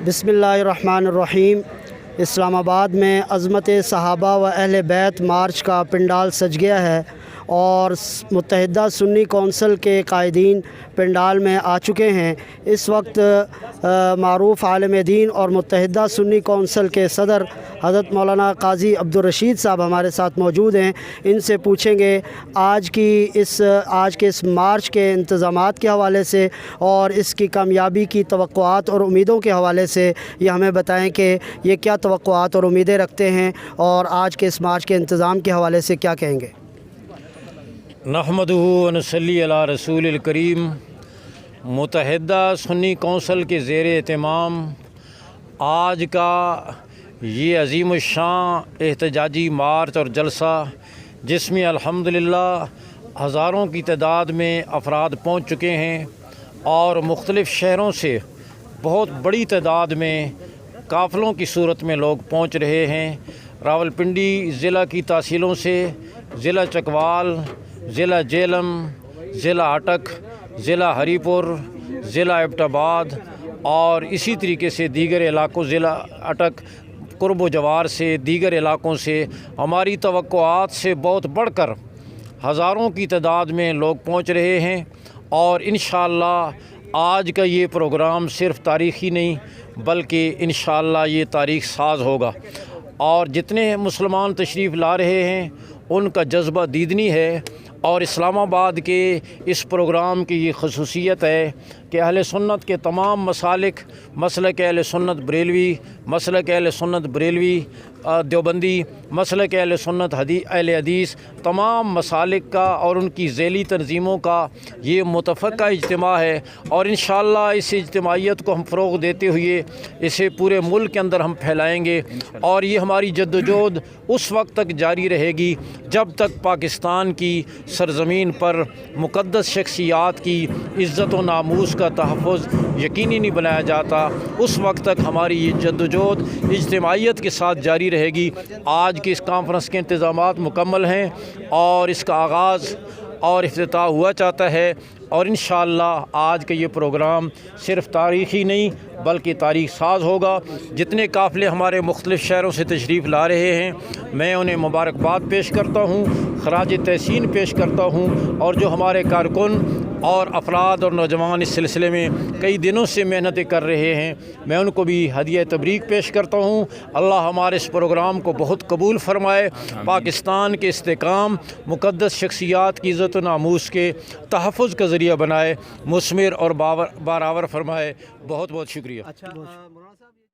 بسم اللہ الرحمن الرحیم۔ اسلام آباد میں عظمت صحابہ و اہل بیت مارچ کا پنڈال سج گیا ہے اور متحدہ سنی کونسل کے قائدین پنڈال میں آ چکے ہیں۔ اس وقت معروف عالم دین اور متحدہ سنی کونسل کے صدر حضرت مولانا قاضی عبدالرشید صاحب ہمارے ساتھ موجود ہیں۔ ان سے پوچھیں گے آج کے اس مارچ کے انتظامات کے حوالے سے اور اس کی کامیابی کی توقعات اور امیدوں کے حوالے سے یہ ہمیں بتائیں کہ یہ کیا توقعات اور امیدیں رکھتے ہیں اور آج کے اس مارچ کے انتظام کے حوالے سے کیا کہیں گے۔ نحمدہ و نصلی علی رسول الکریم۔ متحدہ سنی کونسل کے زیر اہتمام آج کا یہ عظیم الشان احتجاجی مارچ اور جلسہ، جس میں الحمدللہ ہزاروں کی تعداد میں افراد پہنچ چکے ہیں اور مختلف شہروں سے بہت بڑی تعداد میں قافلوں کی صورت میں لوگ پہنچ رہے ہیں۔ راولپنڈی ضلع کی تحصیلوں سے ضلع چکوال، ضلع جہلم، ضلع اٹک، ضلع ہری پور، ضلع آباد اور اسی طریقے سے دیگر علاقوں، ضلع اٹک قرب و جوار سے دیگر علاقوں سے ہماری توقعات سے بہت بڑھ کر ہزاروں کی تعداد میں لوگ پہنچ رہے ہیں اور انشاءاللہ آج کا یہ پروگرام صرف تاریخی نہیں بلکہ انشاءاللہ یہ تاریخ ساز ہوگا، اور جتنے مسلمان تشریف لا رہے ہیں ان کا جذبہ دیدنی ہے۔ اور اسلام آباد کے اس پروگرام کی یہ خصوصیت ہے کہ اہل سنت کے تمام مسلک اہل سنت بریلوی، مسلک اہل سنت بریلوی دیوبندی، مسلک اہل سنت اہل حدیث، تمام مسالک کا اور ان کی ذیلی تنظیموں کا یہ متفقہ اجتماع ہے، اور انشاءاللہ اس اجتماعیت کو ہم فروغ دیتے ہوئے اسے پورے ملک کے اندر ہم پھیلائیں گے، اور یہ ہماری جدوجہد اس وقت تک جاری رہے گی جب تک پاکستان کی سرزمین پر مقدس شخصیات کی عزت و ناموس کا تحفظ یقینی نہیں بنایا جاتا، اس وقت تک ہماری یہ جدوجہد اجتماعیت کے ساتھ جاری رہے گی۔ آج کی اس کانفرنس کے انتظامات مکمل ہیں اور اس کا آغاز اور افتتاح ہوا چاہتا ہے، اور انشاءاللہ آج کا یہ پروگرام صرف تاریخی نہیں بلکہ تاریخ ساز ہوگا۔ جتنے قافلے ہمارے مختلف شہروں سے تشریف لا رہے ہیں میں انہیں مبارکباد پیش کرتا ہوں، خراج تحسین پیش کرتا ہوں، اور جو ہمارے کارکن اور افراد اور نوجوان اس سلسلے میں کئی دنوں سے محنتیں کر رہے ہیں میں ان کو بھی ہدیہ تبریک پیش کرتا ہوں۔ اللہ ہمارے اس پروگرام کو بہت قبول فرمائے، پاکستان کے استحکام، مقدس شخصیات کی عزت و ناموس کے تحفظ کا ذریعہ بنائے، مثمر اور بارآور فرمائے۔ بہت بہت شکریہ۔